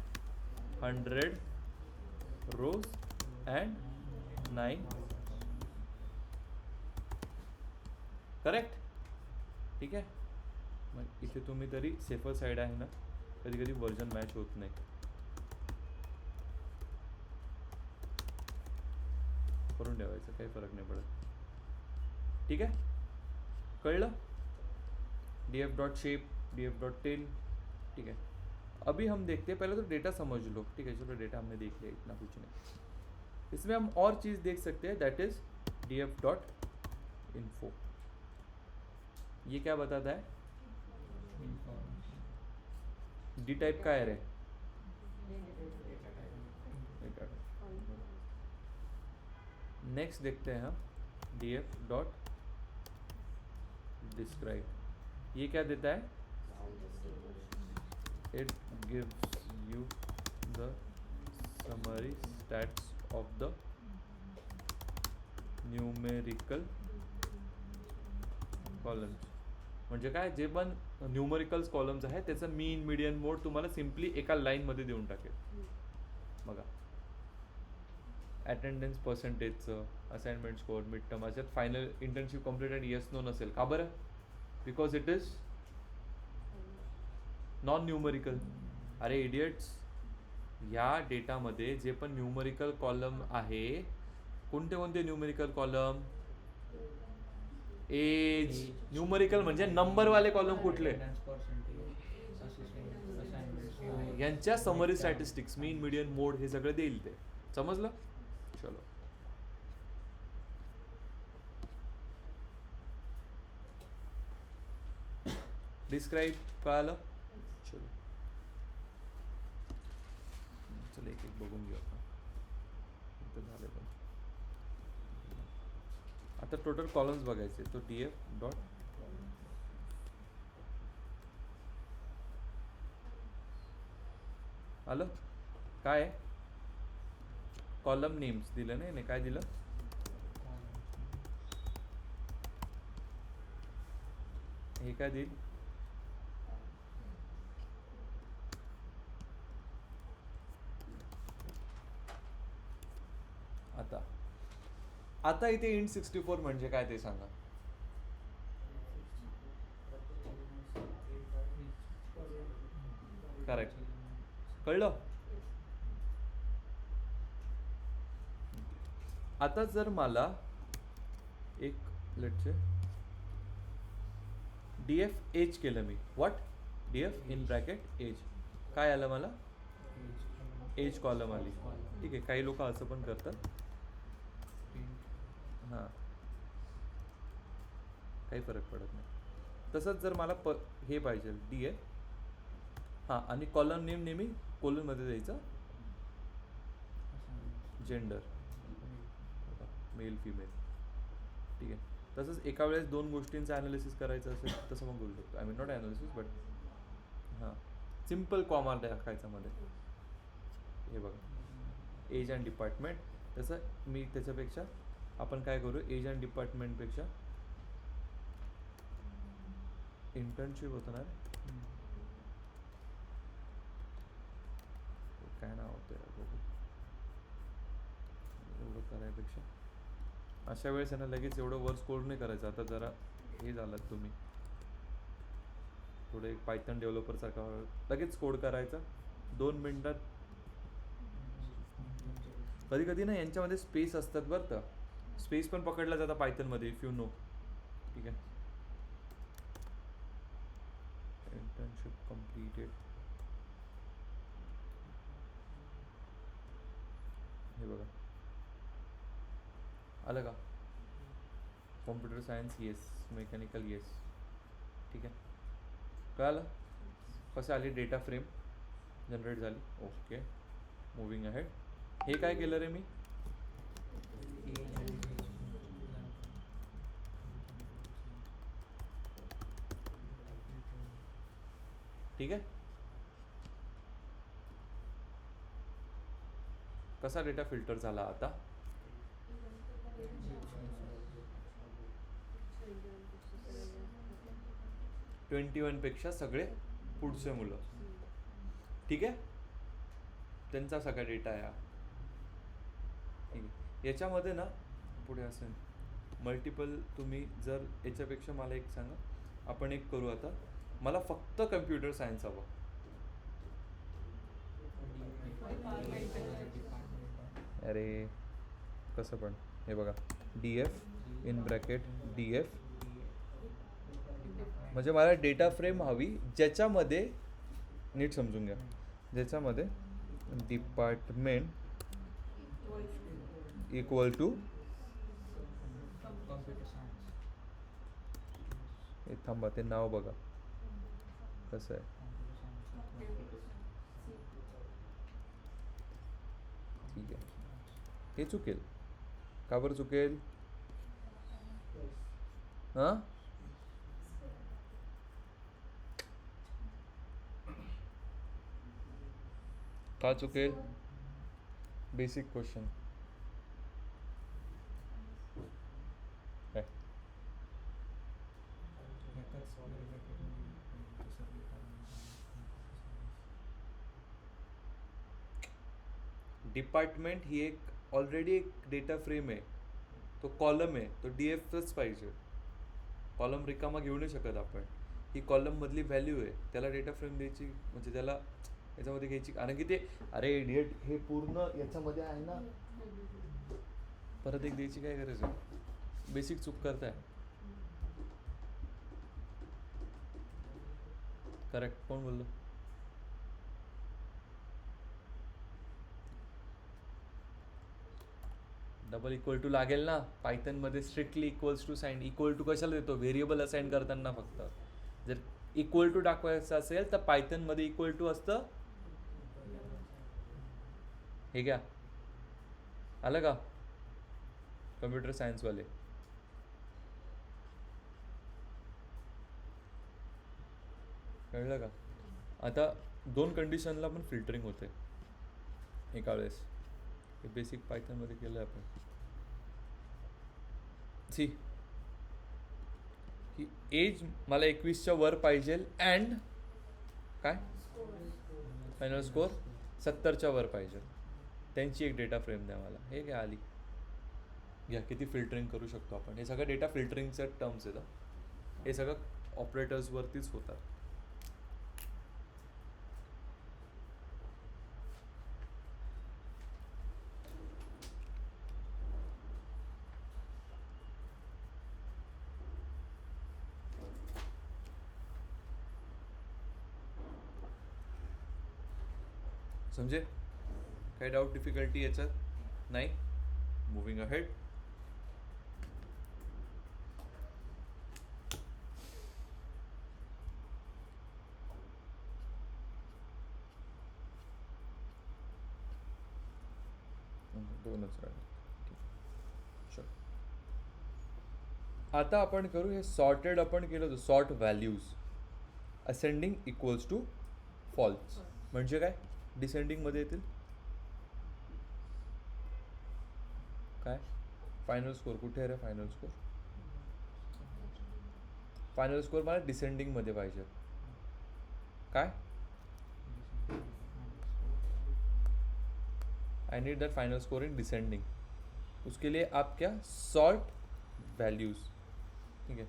100 रोज अँड 9, करेक्ट. ठीक आहे, मग इथे तुम्ही तरी सेफर साईड आहे ना, कधी कधी वर्जन मॅच होत नाही. करून ठेवायचं, काही फरक नाही पडत. ठीक आहे, कळलं. D F dot shape, D F dot tail. ठीक है, अभी हम देखते हैं, पहले तो डेटा समझ लो. ठीक है, चलो डेटा हमने देख लिया, इतना कुछ नहीं. इसमें हम और चीज़ देख सकते हैं, that is D F dot info. ये क्या बताता है, डी टाइप का है रे, नेक्स्ट देखते हैं हम, डी एफ डॉट डिस्क्राइब. ये क्या देता है, it gives you the summary stats of the numerical columns. म्हणजे काय, जे पण न्यूमरिकल्स कॉलम्स आहेत त्याचं मीन मीडियन मोड तुम्हाला सिम्पली एका लाईनमध्ये देऊन टाकेल. बघा, अटेंडन्स पर्सेंटेजचं, असाइनमेंट स्कोअर, मिड टर्म, अशात final internship completed yes no नसेल. का बरं, because it is non numerical. अरे इडियट्स, या डेटामध्ये जे पण न्यूमरिकल कॉलम आहे, कोणते कोणते न्यूमरिकल कॉलम, एज. न्यूमरिकल म्हणजे नंबरवाले कॉलम कुठले, यांच्या समरी स्टॅटिस्टिक्स, मीन मीडियन मोड हे सगळं देईल ते. समजलं. चलो, डिस्क्राइब कळालं. चलो चल एक एक बघून घेऊ आपण. इथं झाले पण आता टोटल कॉलम्स बघायचे, तो डी एफ डॉट आलं. काय कॉलम नेम्स दिलं नाही, काय दिलं, हे काय देईल, आता इथे इंट 64 म्हणजे काय ते सांगा. करेक्ट, कळलं. आता जर मला एक let's say D F age केलं मी, what, D F in bracket age, काय आलं मला, एज कॉलम आली. ठीक आहे, काही लोक असं पण करतात. हां, काही फरक पडत नाही. तसंच जर मला हे पाहिजे डी एफ, हां, आणि कॉलम नेम नेहमी कोलनमध्ये द्यायचं, जेंडर, मेल फिमेल. ठीक आहे, तसंच एका वेळेस दोन गोष्टींचं ॲनालिसिस करायचं असेल तसं पण करू शकतो. I mean not analysis but हां, सिम्पल कॉमा टाकायचा मध्ये. हे बघा, एज अँड डिपार्टमेंट. तसं मी त्याच्यापेक्षा आपण काय करू, एज अँड डिपार्टमेंटपेक्षा इंटर्नशिप होतं ना, काय नाव होतं बघू, एवढं करायपेक्षा अशा वेळेस आहे ना लगेच एवढं वर स्कोर नाही करायचं. आता जरा हे झालात तुम्ही, थोडं एक पायथन डेव्हलपर सारखा लगेच कोड करायचा 2 मिनिटात. कधी कधी ना यांच्यामध्ये स्पेस असतात बरं का, स्पेस पण पकडला जातं पायथनमध्ये, इफ यू नो. ठीक आहे. Internship completed. हे बघा आलं का? Computer science yes, mechanical yes. ठीक आहे, कळालं कसं आली डेटा फ्रेम जनरेट झाली. Okay, moving ahead. हे काय केलं रे मी? ठीक आहे, कसा डेटा फिल्टर झाला आता? 21 पेक्षा सगळे पुढचे मुलं. ठीक आहे, त्यांचा सगळा डेटा आहे हा. ठीक आहे, याच्यामध्ये ना पुढे असेल मल्टिपल. तुम्ही जर याच्यापेक्षा मला एक सांगा, आपण एक करू आता. मला फक्त कम्प्युटर सायन्स हवं. अरे कसं पण, हे बघा DF इन ब्रॅकेट DF, म्हणजे मला डेटा फ्रेम हवी ज्याच्यामध्ये, नीट समजून घ्या, ज्याच्यामध्ये डिपार्टमेंट इक्वल टू, हे थांबा ते नाव बघा कसं आहे. ठीक आहे, हे चुकेल. का बरं चुकेल? हां, का चुकेल? बेसिक क्वेश्चन काय? डिपार्टमेंट ही एक ऑलरेडी एक डेटा फ्रेम आहे, तो कॉलम आहे, तो DFच पाहिजे. कॉलम रिकामा घेऊ नाही शकत आपण. ही कॉलम मधली व्हॅल्यू आहे, त्याला डेटा फ्रेम द्यायची, म्हणजे त्याला याच्यामध्ये घ्यायची. कारण की ते, अरे इडियट, हे पूर्ण याच्यामध्ये आहे ना, परत एक द्यायची काय गरज आहे? बेसिक चूक करताय. करेक्ट, कोण बोललो? डबल इक्वल टू लागेल ना पायथनमध्ये. Strictly equals to sign. Equal to कशाला देतो? व्हेरिएबल असाइन करताना फक्त. जर इक्वल टू दाखवायचं असेल तर पायथनमध्ये इक्वल टू असतं. हे घ्या, आलं का कम्प्युटर सायन्सवाले? कळलं का? आता 2 कंडिशनला पण फिल्टरिंग होते एका वेळेस. हे बेसिक पायथनमध्ये केलं आपण. सी की एज मला 21च्या वर पाहिजे अँड काय फायनल स्कोर 70च्या वर पाहिजे. त्यांची एक डेटा फ्रेम द्या मला. हे काय आली, घ्या. किती फिल्टरिंग करू शकतो आपण. हे सगळं डेटा फिल्टरिंगचं टर्म्स आहेत. हे सगळं ऑपरेटर्सवरतीच होतात. समजे काही डाऊट डिफिकल्टी याच्यात नाही? Moving ahead. दोनच राहिले. चल, आता आपण करू हे सॉर्टेड. आपण केलं होतं sort values. Ascending equals to false. म्हणजे काय? डिसेंडिंग मध्ये येतील काय? फायनल स्कोर कुठे आहे रे? फायनल स्कोर, फायनल स्कोर मला डिसेंडिंग मध्ये पाहिजे. काय? I need that final score in descending. उसके लिए आप क्या सॉर्ट वैल्यूज, ठीक है,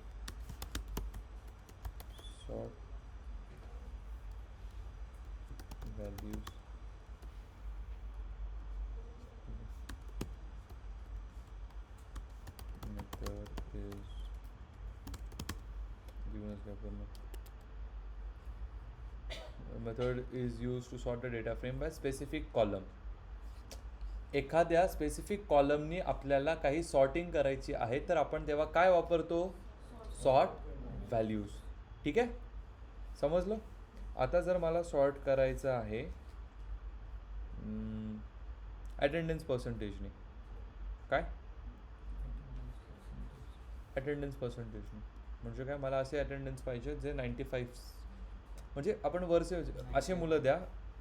सॉर्ट वैल्यूज, मेथड इज क्या करना, method is use to sort the data frame by specific column. एखाद्या स्पेसिफिक कॉलमनी आपल्याला काही सॉर्टिंग करायची आहे तर आपण तेव्हा काय वापरतो, सॉर्ट व्हॅल्यूज. ठीक आहे, समजलं. आता जर मला सॉर्ट करायचं आहे अटेंडन्स पर्सेंटेजने, काय अटेंडन्स पर्सेंटेजने म्हणजे काय, मला असे अटेंडन्स पाहिजे जे 95, म्हणजे आपण वर्ष असे मुलं द्या.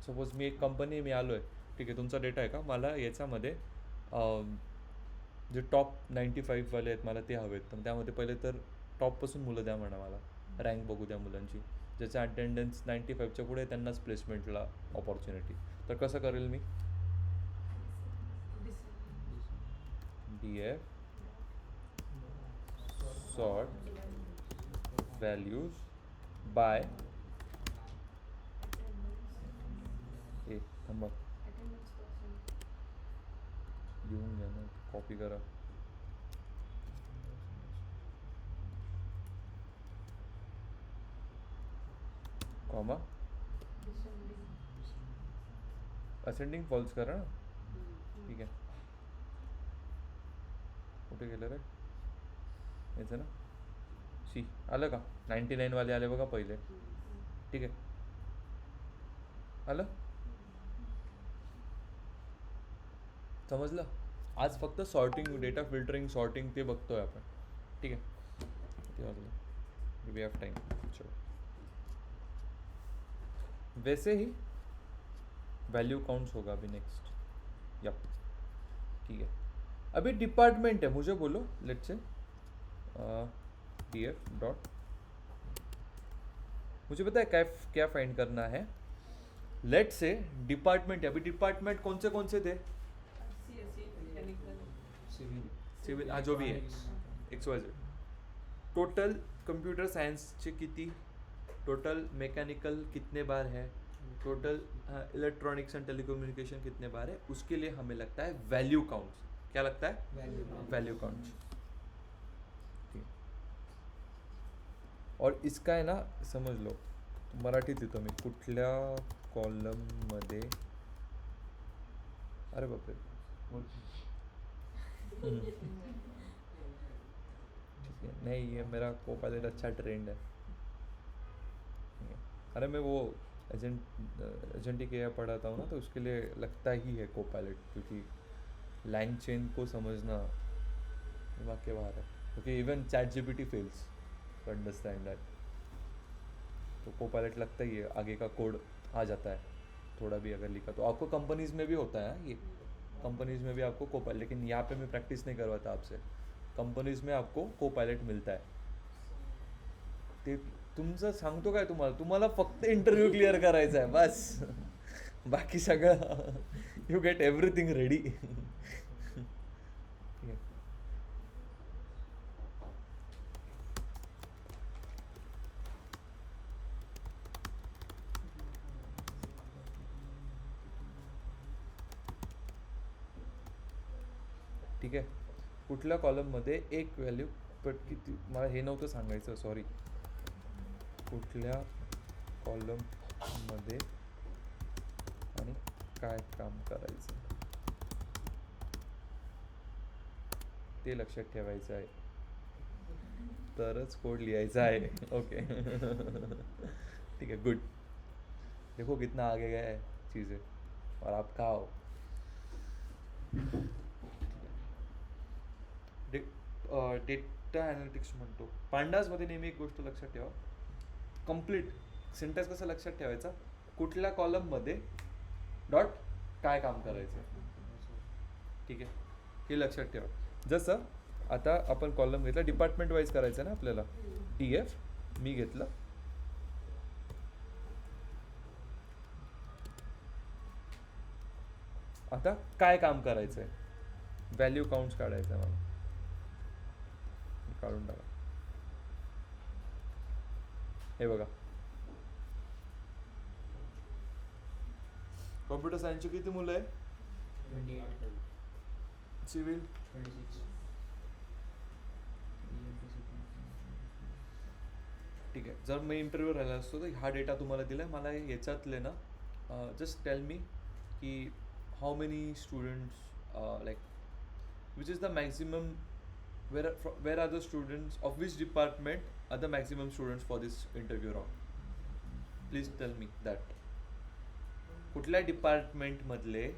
सपोज मी एक कंपनी मी आलो आहे, ठीक आहे, तुमचा डेटा आहे का, मला याच्यामध्ये जे टॉप 95वाले आहेत मला ते हवेत. तर त्यामध्ये पहिले तर टॉपपासून मुलं द्या म्हणा, मला रँक बघू द्या मुलांची, ज्याचं अटेंडन्स 95च्या पुढे त्यांनाच प्लेसमेंटला ऑपॉर्च्युनिटी. तर कसं करेल मी, DF सॉर्ट व्हॅल्यूज बाय ए थांबा लिहून घ्या ना, कॉपी करा. कॉमा असेंडिंग फॉल्स करा ना, ठीक आहे. कुठे गेलं रे याचं ना, सी आलं का, 99 वाले आले बघा पहिले, ठीक आहे, आलं, समजलं. आज फक्त सॉर्टिंग, डेटा फिल्टरिंग, सॉर्टिंग ते बघतोय आपण, ठीक आहे. ते वाजलं, वी हैव टाइम. चलो, वैसे ही वैल्यू काउंट्स होगा अभी नेक्स्ट. यप, ठीक है. अभी डिपार्टमेंट है, मुझे बोलो लेट्स से df डॉट, मुझे पता है क्या क्या फाइंड करना है. लेट्स से डिपार्टमेंट है, अभी डिपार्टमेंट कौन से थे, CSE मेकॅनिकल सिविल, हाँ जो भी है XYZ. टोटल कंप्यूटर साइंसचे किती, टोटल मैकेनिकल कितने बार है, टोटल इलेक्ट्रॉनिक्स एंड टेलीकम्युनिकेशन कितने बार है, उसके लिए हमें लगता है वैल्यू काउंट्स. क्या लगता है, वैल्यू काउंट्स. और इसका आहे ना, समज लो मराठीत लिहितो मी, कुठल्या कॉलममध्ये, अरे बापरे, ठीक है, नहीं ये मेरा कोपायलट अच्छा ट्रेंड है. अरे मैं वो एजेंटिक एआई पढ़ाता हूँ ना, तो उसके लिए लगता ही है कोपायलट, क्योंकि लैंग चेन को समझना दिमाग के बाहर है, क्योंकि even ChatGPT fails to understand that. तो कोपायलट लगता ही है, आगे का कोड आ जाता है थोड़ा भी अगर लिखा तो. आपको कंपनीज में भी होता है ये, कंपनीज में भी आपको कोपायलट, लेकिन यहाँ पे मैं प्रैक्टिस नहीं करवाता आपसे. कंपनीज में आपको कोपायलट मिळता आहे. ते तुमचं सांगतो काय, तुम्हाला फक्त इंटरव्ह्यू क्लिअर करायचा आहे बस. बाकी सगळं यू गेट एव्हरीथिंग रेडी. ठीक आहे. कुठल्या कॉलममध्ये एक व्हॅल्यू पण किती, मला हे नव्हतं सांगायचं, सॉरी. कुठल्या कॉलममध्ये आणि काय काम करायचं ते लक्षात ठेवायचं आहे, तरच कोड लिहायचा आहे. ओके ठीक है, गुड. देखो कितना आगे गया है चीज़ें, और आप कहाँ हो. डेटा ॲनालिटिक्स म्हणतो पांडाजमध्ये नेहमी एक गोष्ट लक्षात ठेवा, कम्प्लीट सिंटॅक्स कसं लक्षात ठेवायचा, कुठल्या कॉलममध्ये डॉट काय काम करायचं, ठीक आहे, हे लक्षात ठेवा. जसं आता आपण कॉलम घेतला, डिपार्टमेंट वाईज करायचं ना आपल्याला, DF मी घेतलं, आता काय काम करायचं आहे, व्हॅल्यू काउंट्स काढायचं आहे मला. काढून टाका. हे बघा, कॉम्प्युटर सायन्सची किती मुलं आहे? 28. सिव्हिल 26. ठीक आहे. जर मी इंटरव्ह्यू राहिला असतो तर हा डेटा तुम्हाला दिला आहे. मला याच्यातले ना जस्ट टेल मी की how many students like which is the maximum where are the students of which department are the maximum students for this interview round. Please tell me that. कुठल्या डिपार्टमेंटमधले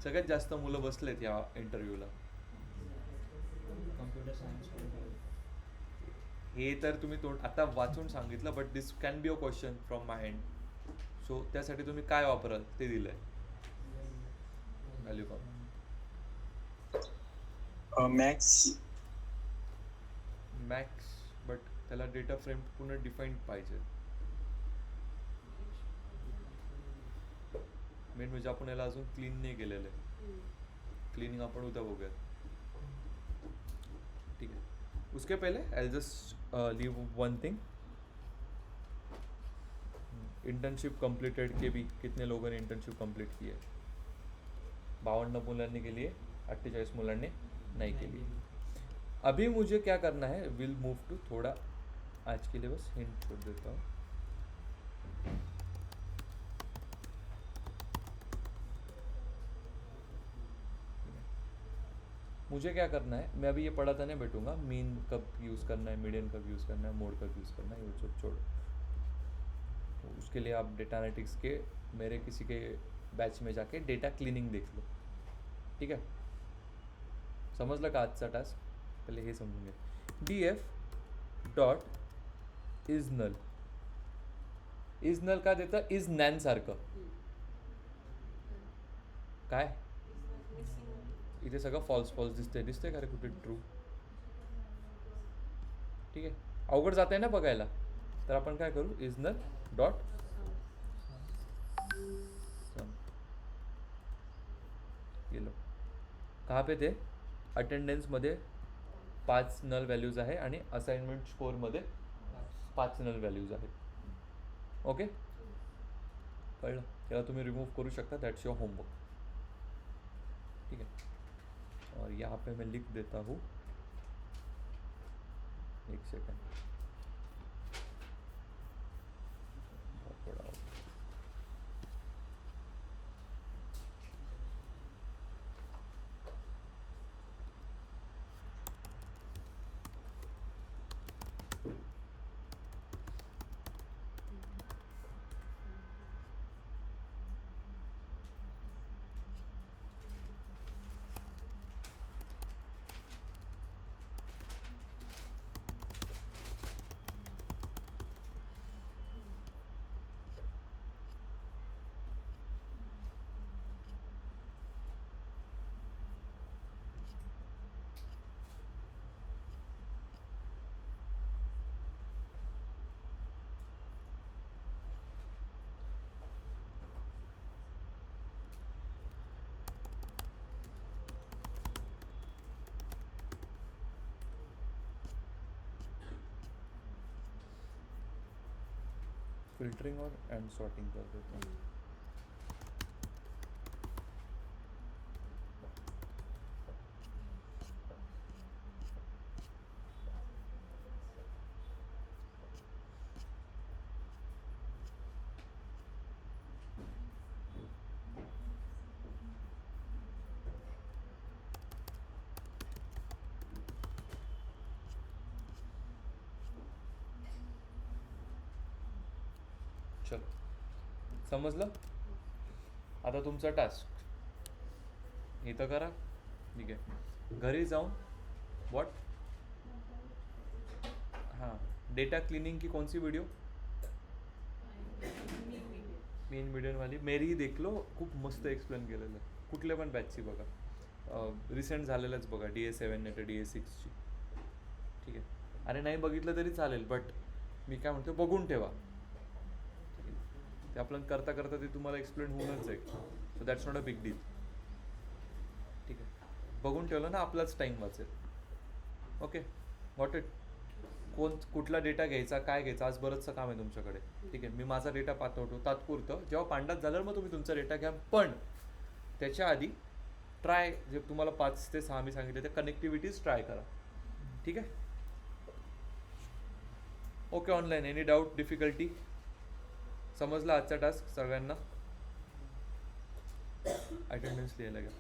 सगळ्यात जास्त मुलं बसलेत या इंटरव्ह्यूला? Computer science. हे तर तुम्ही आता वाचून सांगितलं, but this can be a question from my end. So त्यासाठी तुम्ही काय वापराल ते दिलंय. Value form max. Max, but त्याला डेटा फ्रेम पूर्ण डिफाईन्ड पाहिजे. मेन म्हणजे आपण याला अजून क्लीन नाही केलेलं आहे. क्लीनिंग आपण उद्या बघूयात. ठीक आहे. उसके पहले I just leave one thing. Internship completed के भी कितने लोगों ने इंटर्नशिप कंप्लीट की है? 52 मुलांनी केली आहे, 48 मुलांनी नहीं केली. अभी मुझे क्या करना है, विल मूव टू थोड़ा आज के लिए बस हिंट छोड़ देता हूँ. मुझे क्या करना है, मैं अभी ये पढ़ाता नहीं बैठूंगा. मीन कब यूज़ करना है, मीडियन कब यूज़ करना है, मोड कब यूज़ करना है, ये सब छोड़ो. तो उसके लिए आप डेटा एनालिटिक्स के मेरे किसी के बैच में जाके डेटा क्लीनिंग देख लो. ठीक है, समजलं का आजचा टास्क? पहिले हे समजून घ्या. df dot is null. Is null का देतं? इज नॅन सारखं. काय इथे सगळं फॉल्स फॉल्स दिसते का रे कुठे ट्रू? ठीक आहे, अवघड जात आहे ना बघायला. तर आपण काय करू, इज नल डॉट सम. गेलो कहाँ पे थे? अटेंडन्समध्ये 5 नल व्हॅल्यूज आहे आणि असाइनमेंट स्कोअरमध्ये 5 नल व्हॅल्यूज आहेत. ओके, कळलं? त्याला तुम्ही रिमूव्ह करू शकता. That's your homework. ठीक है, और यहाँ पे मैं लिख देता हूँ, एक सेकंड. बहुत बड़ा हो. फिल्टरिंग और एंड सॉर्टिंग कर देता हूँ. चलो, समजलं? आता तुमचा टास्क इथं करा. ठीक आहे, घरी जाऊन व्हॉट हां डेटा क्लीनिंग की कौन सी वीडियो? मीन मीडियन वाली मेरी देख लो. खूप मस्त एक्सप्लेन केलेलं आहे. कुठल्या पण बॅचची बघा, रिसेंट झालेलंच बघा, DA7 नाही तर DA6ची. ठीक आहे, अरे नाही बघितलं तरी चालेल, बट मी काय म्हणतो बघून ठेवा. ते आपलं करता करता ते तुम्हाला एक्सप्लेन होऊनच जाईल. So that's not a big deal. ठीक आहे, बघून ठेवलं ना आपलाच टाइम वाचेल. Okay, got it. कुठला डेटा घ्यायचा, काय घ्यायचा, आज बरंचसं काम आहे तुमच्याकडे. ठीक आहे, मी माझा डेटा पाठवतो तात्पुरतं. जेव्हा पांडात झाल्यावर मग तुम्ही तुमचा डेटा घ्या. पण त्याच्या आधी ट्राय, जे तुम्हाला 5 ते 6 मी सांगितले ते कनेक्टिव्हिटीज ट्राय करा. ठीक आहे. Okay, online any doubt, difficulty? समजला आजचा टास्क सगळ्यांना? अटेंडन्स लिहायला घ्या.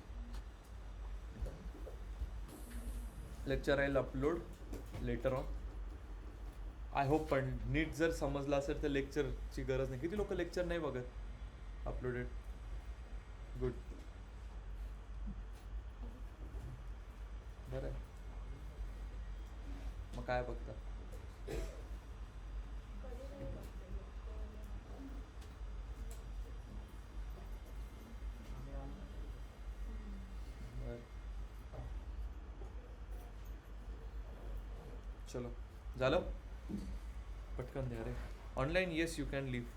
लेक्चर राहील upload later on. I hope. पण नीट जर समजलं असेल तर लेक्चरची गरज नाही. किती लोक लेक्चर नाही बघत अपलोडेड? गुड, बरं आहे. मग काय बघता? बरं. चलो, झालं? पटकन द्या रे. Online yes, you can leave.